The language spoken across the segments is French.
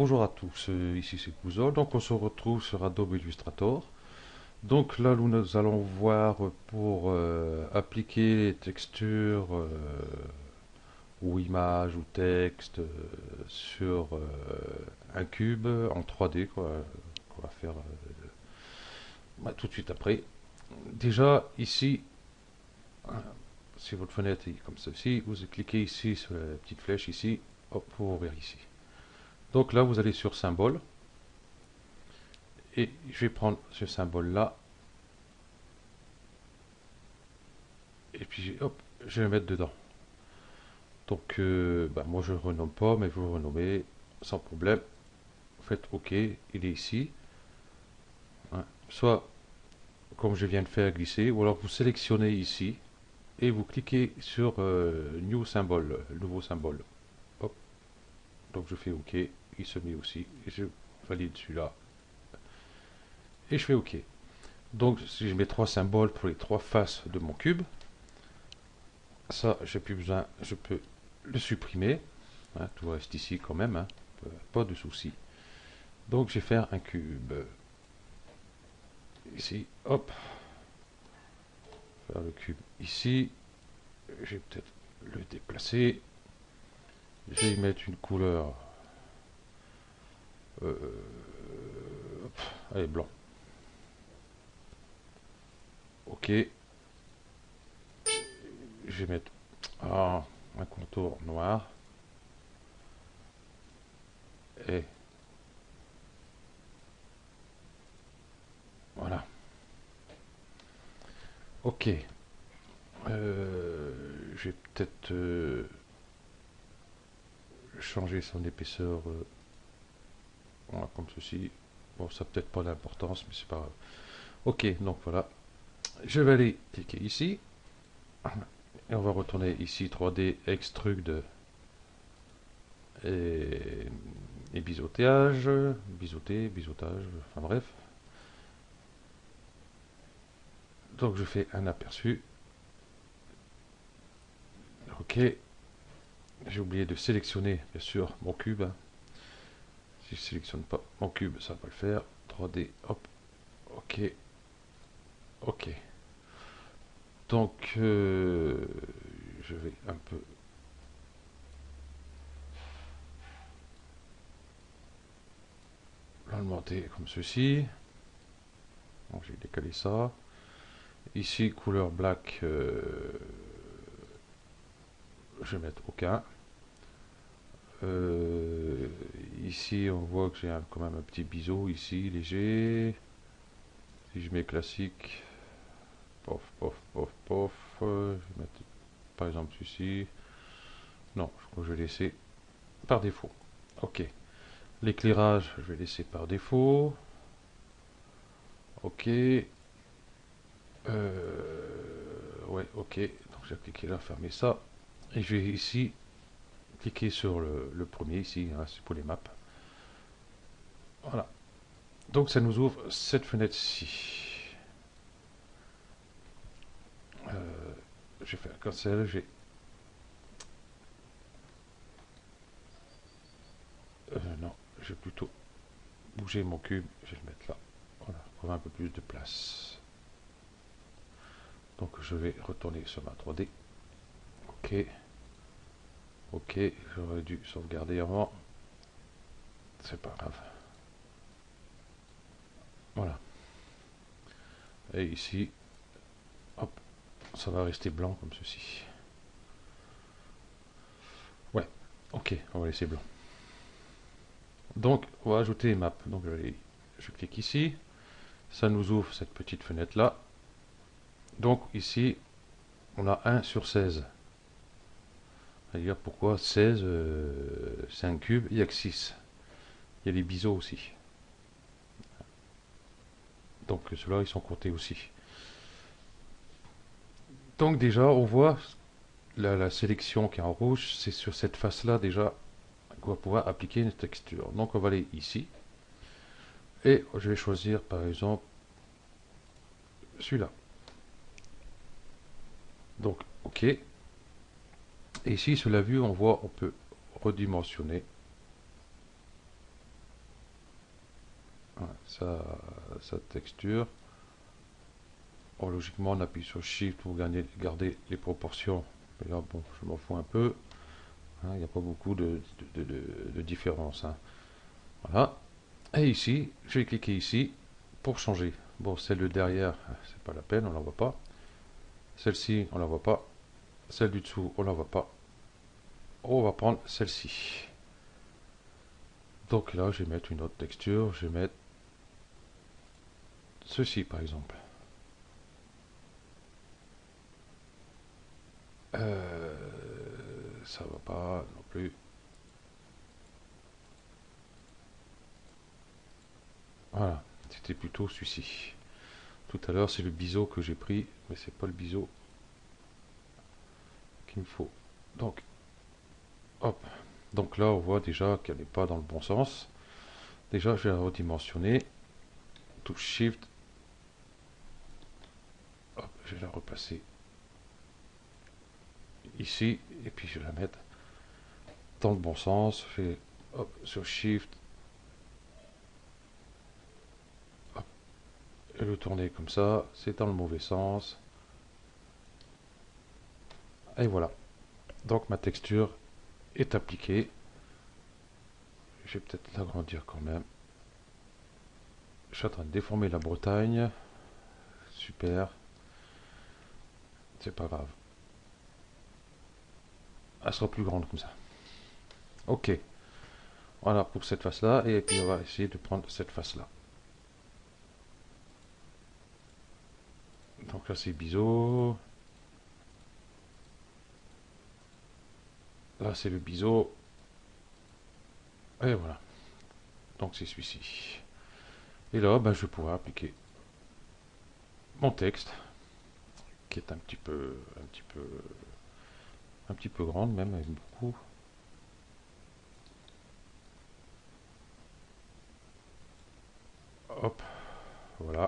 Bonjour à tous, ici c'est Pouzol. Donc on se retrouve sur Adobe Illustrator. Donc là nous allons voir pour appliquer les textures ou images ou texte sur un cube en 3D quoi, qu'on va faire tout de suite après. Déjà ici, si votre fenêtre est comme ceci, vous cliquez ici sur la petite flèche ici, hop, pour ouvrir ici. Donc là vous allez sur symbole et je vais prendre ce symbole là. Et puis hop, je vais le mettre dedans. Donc moi je ne renomme pas, mais vous le renommez sans problème. Vous faites OK, il est ici. Hein. Soit comme je viens de faire glisser, ou alors vous sélectionnez ici et vous cliquez sur New Symbol, le nouveau symbole. Hop. Donc je fais OK, il se met aussi. Et je valide celui-là. Et je fais OK. Donc si je mets trois symboles pour les trois faces de mon cube, ça j'ai plus besoin, je peux le supprimer. Hein, tout reste ici quand même, hein, pas de souci. Donc je vais faire un cube. Ici, hop, faire le cube ici. Je vais peut-être le déplacer. Je vais y mettre une couleur. Hop, allez, blanc. Ok. Je vais mettre un contour noir. Et voilà. Ok. Je vais peut-être changer son épaisseur. Voilà, comme ceci. Bon, ça n'a peut-être pas d'importance, mais c'est pas grave. Ok, donc voilà. Je vais aller cliquer ici. Et on va retourner ici 3D Extrude et biseautage, biseautage, enfin bref. Donc je fais un aperçu. Ok. J'ai oublié de sélectionner bien sûr mon cube. Si je ne sélectionne pas mon cube, ça va pas le faire. 3D, hop. Ok. Ok. Donc je vais un peu l'augmenter comme ceci. Donc j'ai décalé ça. Ici, couleur black, je vais mettre aucun. Ici, on voit que j'ai quand même un petit biseau ici, léger. Si je mets classique, pof, pof, pof, pof. Je vais mettre par exemple celui-ci. Non, je crois que je vais laisser par défaut. Ok. L'éclairage, je vais laisser par défaut. Ok. Ouais, ok. Donc j'ai cliqué là, fermer ça. Et je vais ici cliquer sur le premier ici, hein, c'est pour les maps. Voilà. Donc ça nous ouvre cette fenêtre-ci. Je vais faire cancel, non, je vais plutôt bouger mon cube, je vais le mettre là. Voilà, pour avoir un peu plus de place. Donc je vais retourner sur ma 3D. Ok. Ok, j'aurais dû sauvegarder avant. C'est pas grave. Voilà. Et ici, hop, ça va rester blanc comme ceci. Ouais, ok, on va laisser blanc. Donc, on va ajouter les maps. Donc, je clique ici. Ça nous ouvre cette petite fenêtre là. Donc, ici, on a 1 sur 16. C'est-à-dire pourquoi 16, c'est un cube, il n'y a que 6. Il y a les biseaux aussi. Donc, ceux-là, ils sont comptés aussi. Donc, déjà, on voit la sélection qui est en rouge. C'est sur cette face-là, déjà, qu'on va pouvoir appliquer une texture. Donc, on va aller ici. Et je vais choisir, par exemple, celui-là. Donc, OK. Et ici, sur la vue, on voit, on peut redimensionner. sa texture. Bon, logiquement, on appuie sur Shift pour garder les proportions. Mais là, bon, je m'en fous un peu. Il n'y a pas beaucoup de différence. Hein. Voilà. Et ici, je vais cliquer ici pour changer. Bon, celle de derrière, c'est pas la peine, on la voit pas. Celle-ci, on la voit pas. Celle du dessous, on la voit pas. On va prendre celle-ci. Donc là, je vais mettre une autre texture. Je vais mettre ceci, par exemple. Ça va pas non plus. Voilà, c'était plutôt celui-ci. Tout à l'heure, c'est le biseau que j'ai pris, mais c'est pas le biseau qu'il me faut. Donc, hop. Donc là, on voit déjà qu'elle n'est pas dans le bon sens. Déjà, je vais la redimensionner. Touche Shift. Hop, je vais la repasser ici. Et puis, je vais la mettre dans le bon sens. Je fais hop, sur Shift. Hop, et le tourner comme ça. C'est dans le mauvais sens. Et voilà. Donc, ma texture est appliquée. Je vais peut-être l'agrandir quand même. Je suis en train de déformer la Bretagne. Super. C'est pas grave. Elle sera plus grande comme ça. Ok. Voilà pour cette face-là. Et puis on va essayer de prendre cette face-là. Donc là c'est biseau. Là c'est le biseau. Et voilà. Donc c'est celui-ci. Et là ben, je vais pouvoir appliquer mon texte. Qui est un petit peu grande même, avec beaucoup. Hop. Voilà.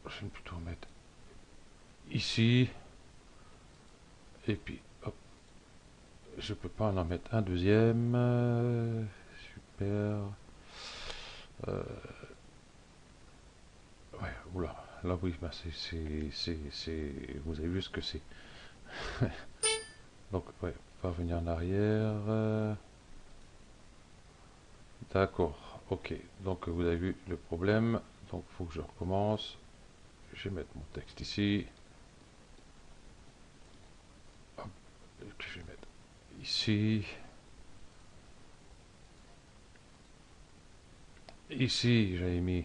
Je vais plutôt mettre ici. Et puis, hop. Je peux pas en mettre un deuxième. Super. Ouais, oula. Là, oui, bah, vous avez vu ce que c'est. Donc, ouais, on va revenir en arrière. D'accord. Ok. Donc, vous avez vu le problème. Donc, il faut que je recommence. Je vais mettre mon texte ici. Hop. Et puis, je vais mettre ici. Ici, j'avais mis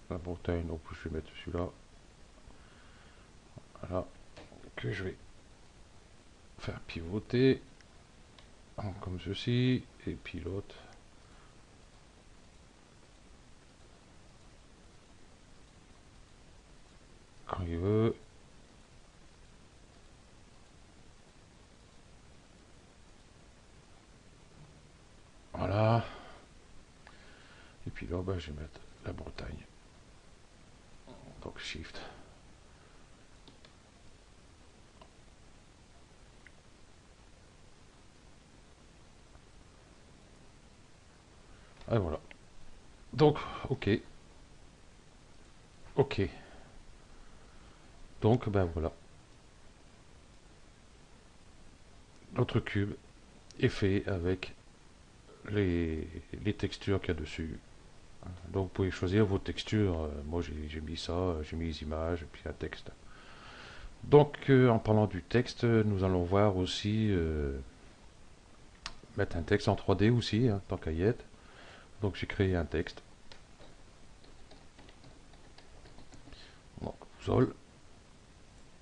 la Bretagne. Donc, je vais mettre celui-là. Voilà. Que je vais faire pivoter. Comme ceci. Et puis l'autre. Quand il veut. Voilà. Et puis là, bah, je vais mettre la Bretagne. Donc Shift. Et voilà. Donc, ok. Ok. Donc, ben voilà. Notre cube est fait avec les textures qu'il y a dessus. Donc, vous pouvez choisir vos textures. Moi, j'ai mis ça, j'ai mis les images, et puis un texte. Donc, en parlant du texte, nous allons voir aussi mettre un texte en 3D aussi, hein, tant qu'à y être. Donc, j'ai créé un texte. Donc, sol.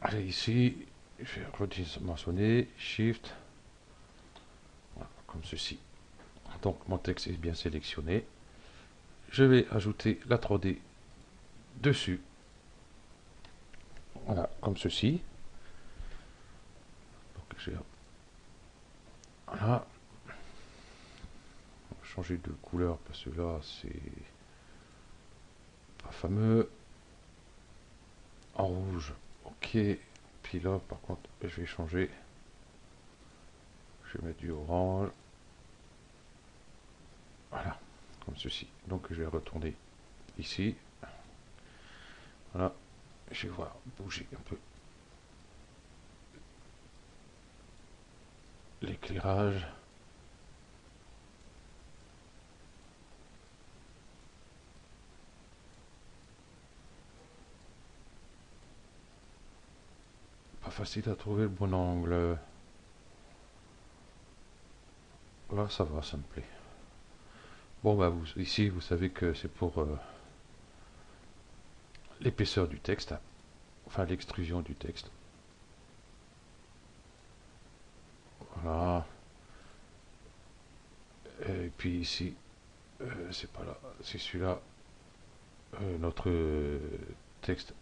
Allez, ici, je vais redimensionner, Shift, voilà, comme ceci. Donc, mon texte est bien sélectionné. Je vais ajouter la 3D dessus. Voilà, comme ceci. Donc, voilà. On va changer de couleur parce que là, c'est pas fameux. En rouge, ok. Puis là, par contre, je vais changer. Je vais mettre du orange. Voilà, comme ceci. Donc je vais retourner ici. Voilà, je vais voir bouger un peu l'éclairage. Pas facile à trouver le bon angle. Là, ça va, ça me plaît. Bon, bah, ici, vous savez que c'est pour l'épaisseur du texte, enfin l'extrusion du texte. Voilà. Et puis ici, c'est pas là, c'est celui-là. Notre texte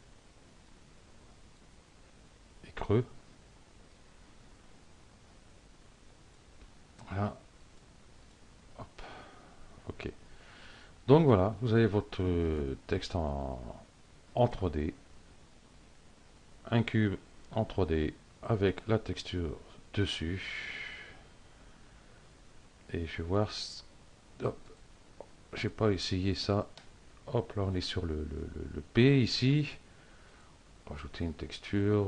est creux. Voilà. Hop. Ok. Donc voilà, vous avez votre texte en 3D, un cube en 3D avec la texture dessus. Et je vais voir. Hop, j'ai pas essayé ça. Hop, là on est sur le P ici. Rajouter une texture.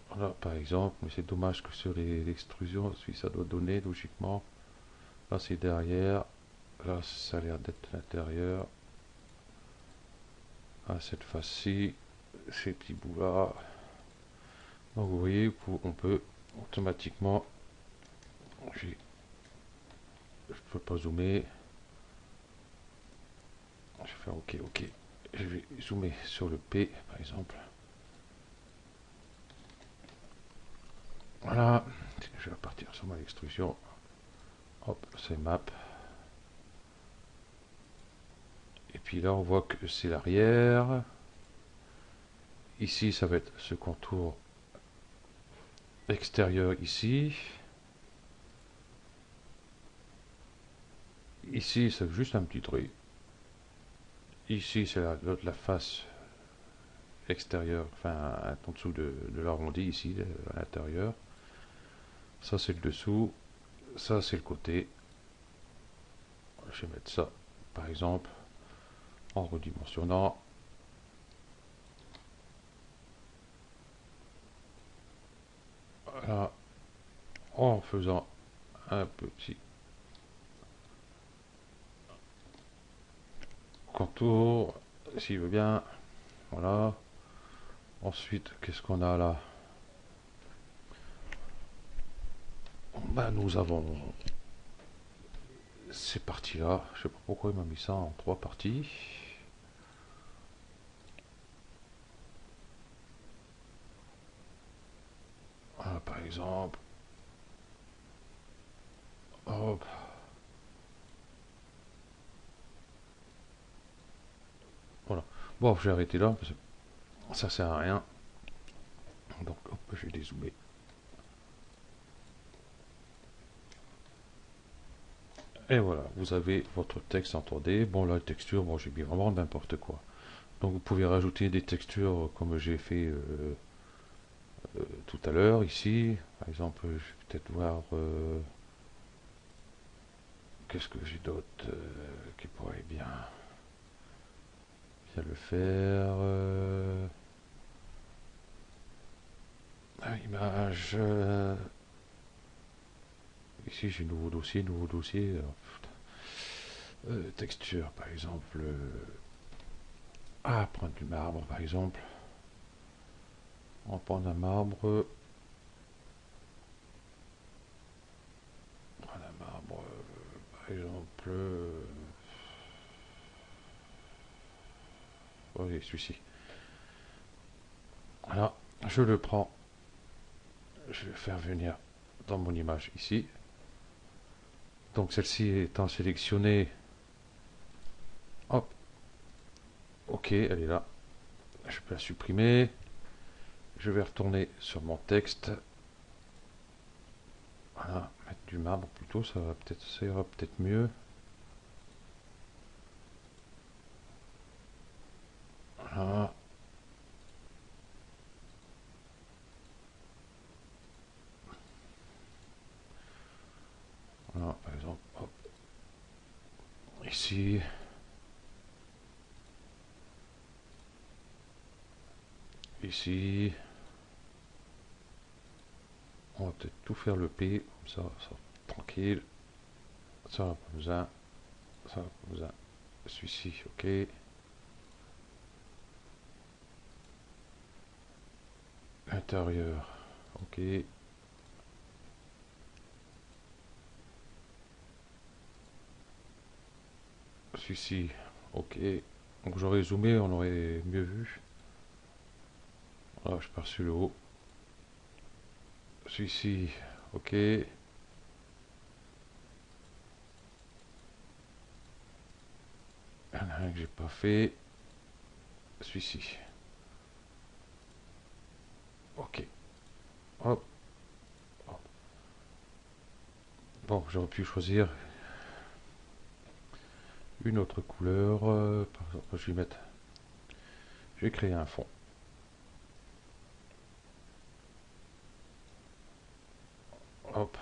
Voilà, par exemple, mais c'est dommage que sur l'extrusion, ça doit donner logiquement. Là c'est derrière. Là ça a l'air d'être l'intérieur. Ah, cette face-ci, ces petits bouts là. Donc vous voyez, on peut automatiquement. Je ne peux pas zoomer. Je vais faire OK, OK. Je vais zoomer sur le P, par exemple. Voilà. Je vais partir sur mon extrusion. Hop, c'est map. Et puis là, on voit que c'est l'arrière. Ici, ça va être ce contour extérieur ici. Ici, c'est juste un petit truc. Ici, c'est la face extérieure, enfin, en dessous de l'arrondi, ici, à l'intérieur. Ça, c'est le dessous. Ça, c'est le côté. Je vais mettre ça, par exemple, en redimensionnant. Voilà, en faisant un petit contour, s'il veut bien. Voilà. Ensuite, qu'est-ce qu'on a là? Ben, nous avons ces parties-là. Je sais pas pourquoi il m'a mis ça en 3 parties. Voilà, par exemple. Hop. Voilà. Bon, je vais arrêter là parce que ça sert à rien. Donc, hop, je vais dézoomer. Et voilà, vous avez votre texte en 3D. Bon, la texture, bon, j'ai mis vraiment n'importe quoi. Donc, vous pouvez rajouter des textures comme j'ai fait tout à l'heure ici. Par exemple, je vais peut-être voir qu'est-ce que j'ai d'autre qui pourrait bien le faire. Image. Ici, j'ai nouveau dossier, nouveau dossier. Texture, par exemple. Prendre du marbre, par exemple. On va prendre un marbre. Prendre un marbre, par exemple. Oui, celui-ci. Voilà, je le prends. Je vais faire venir dans mon image ici. Donc celle-ci étant sélectionnée. Hop. Ok, elle est là. Je peux la supprimer. Je vais retourner sur mon texte. Voilà, mettre du marbre plutôt, ça ira peut-être mieux. Voilà. Ici. Ici. On va peut-être tout faire le P, comme ça, tranquille. Ça va pas besoin. Ça va pas besoin. Celui-ci, ok. Intérieur, ok. Celui-ci, ok. Donc j'aurais zoomé, on aurait mieux vu. Voilà, je pars sur le haut. Celui-ci, ok. Il y en a un que j'ai pas fait. Celui-ci. Ok. Hop. Hop. Bon, j'aurais pu choisir une autre couleur. Par exemple, je vais mettre. Je vais créer un fond. Hop.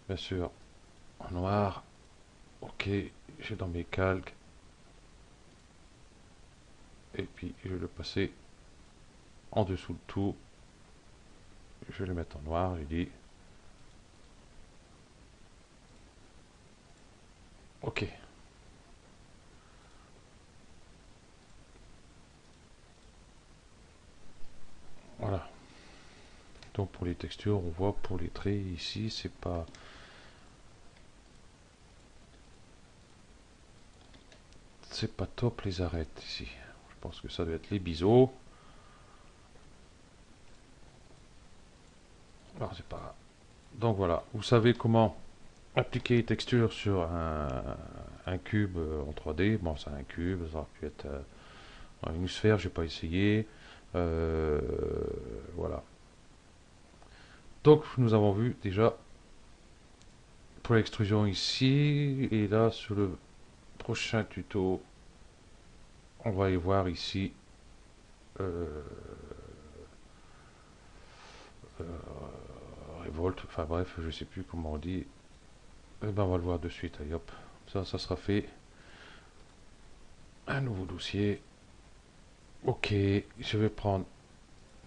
Bien sûr, en noir. Ok. J'ai dans mes calques. Et puis, je vais le passer en dessous de tout. Je vais le mettre en noir. J'ai dit. Ok. Voilà. Donc pour les textures, on voit pour les traits ici, c'est pas top les arêtes ici. Je pense que ça doit être les biseaux. Alors c'est pas. Donc voilà, vous savez comment appliquer les textures sur un cube en 3D. Bon, c'est un cube, ça aurait pu être une sphère, j'ai pas essayé. Euh, voilà. Donc nous avons vu déjà pour l'extrusion ici, et là sur le prochain tuto, on va y voir ici euh, euh, Revolt, enfin bref, je sais plus comment on dit. Eh ben on va le voir de suite, allez hop. Ça sera fait. Un nouveau dossier. Ok, je vais prendre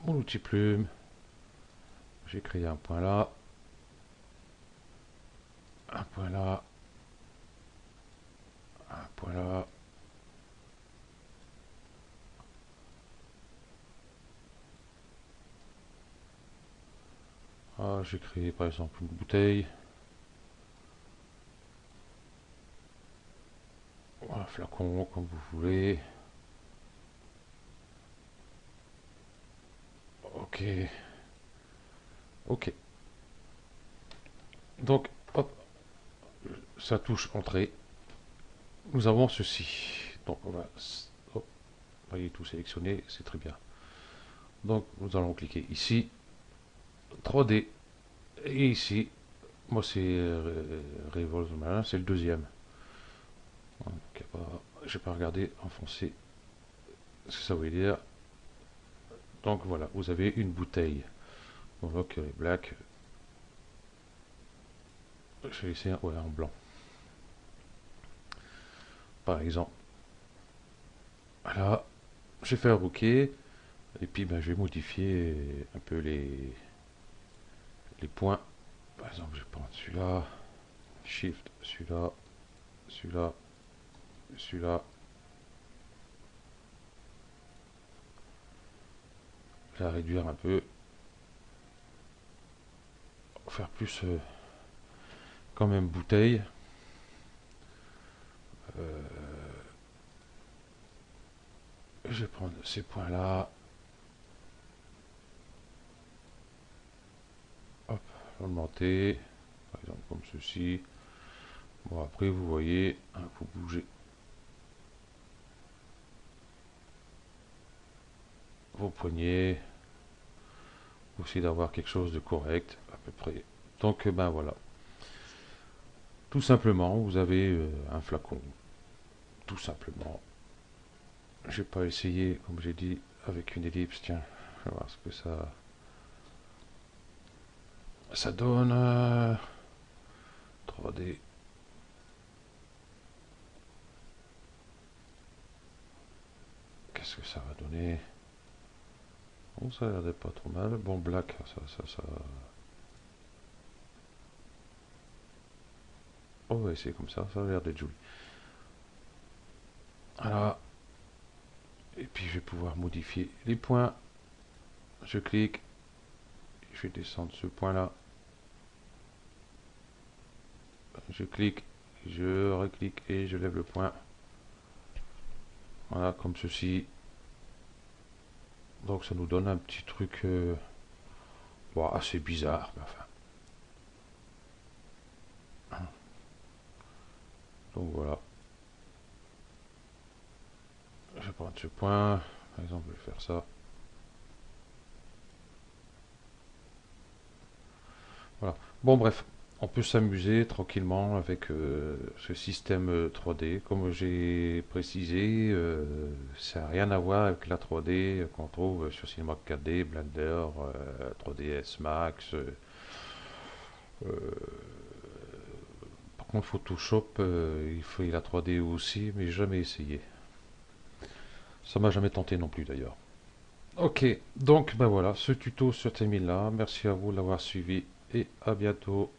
mon outil plume. J'ai créé un point là. Un point là. Un point là. Ah, j'ai créé par exemple une bouteille. Un flacon, comme vous voulez. Ok. Ok. Donc, hop, ça touche entrée. Nous avons ceci. Donc, on va. Hop, voyez tout sélectionné, c'est très bien. Donc, nous allons cliquer ici. 3D. Et ici, moi c'est Revolve, c'est le deuxième. J'ai pas regardé en français ce que ça veut dire. Donc voilà, vous avez une bouteille. On voit que les black. Je vais laisser ouais, en blanc. Par exemple. Voilà, j'ai fait un bouquet. Et puis ben, je vais modifier un peu les points. Par exemple, je vais prendre celui-là. Shift, celui-là, celui-là, celui-là. La réduire un peu. Faire plus quand même bouteille. Euh, je vais prendre ces points-là. Hop, augmenter. Par exemple comme ceci. Bon après vous voyez, vous bougez vos poignets. Aussi d'avoir quelque chose de correct à peu près. Donc ben voilà. Tout simplement, vous avez un flacon. Tout simplement. J'ai pas essayé, comme j'ai dit, avec une ellipse. Tiens, je vais voir ce que ça donne. 3D. qu'est-ce que ça va donner? Bon, ça a l'air d'être pas trop mal. Bon, black, ça... On va essayer comme ça a l'air d'être joli. Voilà. Et puis je vais pouvoir modifier les points. Je clique. Je vais descendre ce point-là. Je clique. Je reclique et je lève le point. Voilà, comme ceci. Donc ça nous donne un petit truc bon, assez bizarre. Mais enfin. Donc voilà. Je vais prendre ce point. Par exemple, je vais faire ça. Voilà. Bon, bref. On peut s'amuser tranquillement avec ce système 3D. Comme j'ai précisé, ça n'a rien à voir avec la 3D qu'on trouve sur Cinema 4D, Blender, 3ds Max. Par contre, Photoshop, il faut la 3D aussi, mais jamais essayé. Ça m'a jamais tenté non plus d'ailleurs. Ok, donc ben voilà, ce tuto se termine là. Merci à vous de l'avoir suivi et à bientôt.